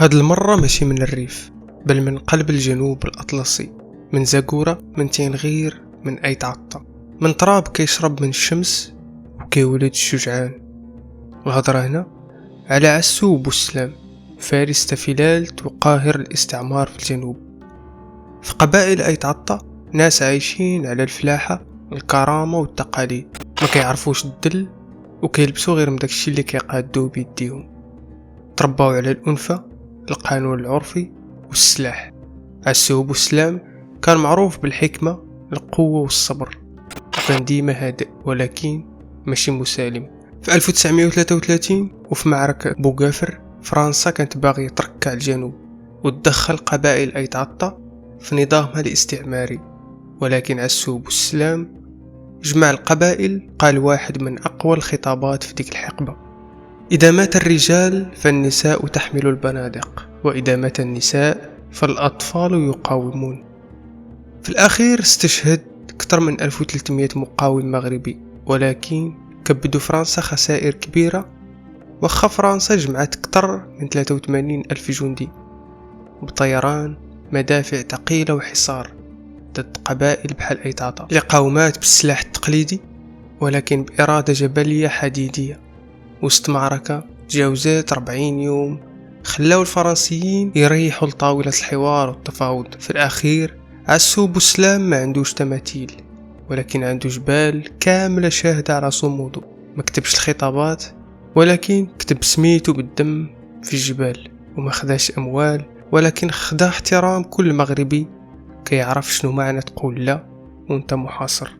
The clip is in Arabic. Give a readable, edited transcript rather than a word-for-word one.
هاد المرة ماشي من الريف، بل من قلب الجنوب الأطلسي، من زاكورة، من تينغير، من أيت عطا، من تراب كيشرب من الشمس وكيولد الشجعان. الهضرة هنا على عسو بوسلام، فارس تفلالت وقاهر الاستعمار في الجنوب. في قبائل أيت عطا ناس عايشين على الفلاحة، الكرامة والتقاليد، ما كيعرفوش الدل وكيلبسوا غير من داكشي اللي كيقادوه بيديهم. ترباو على الأنفة، القانون العرفي والسلاح. عسو بوسلام كان معروف بالحكمة، القوة والصبر، وكان ديما هادئ ولكن ماشي مسالم. في 1933 وفي معركة بوغافر، فرنسا كانت باغية تركع الجنوب وتدخل قبائل أيت عطا في نظامها الاستعماري، ولكن عسو بوسلام جمع القبائل، قال واحد من أقوى الخطابات في ديك الحقبة: إذا مات الرجال فالنساء تحمل البنادق، وإذا مات النساء فالأطفال يقاومون. في الأخير استشهد أكثر من 1300 مقاوم مغربي، ولكن كبدوا فرنسا خسائر كبيرة، وخا فرنسا جمعت أكثر من 83 ألف جندي بطيران، مدافع ثقيلة وحصار ضد قبائل بحال أيت عطا اللي قاومات بالسلاح التقليدي، ولكن بإرادة جبلية حديدية. وسط معركة تجاوزات 40 يوم خلاو الفرنسيين يريحوا لطاولة الحوار والتفاوض. في الأخير عسو بوسلام ما عندوش تماثيل، ولكن عنده جبال كاملة شاهدة على صموده. ما كتبش الخطابات، ولكن كتب سميته بالدم في الجبال، وما خداش أموال، ولكن خدا احترام كل مغربي كيعرف شنو معنى تقول لا وانت محاصر.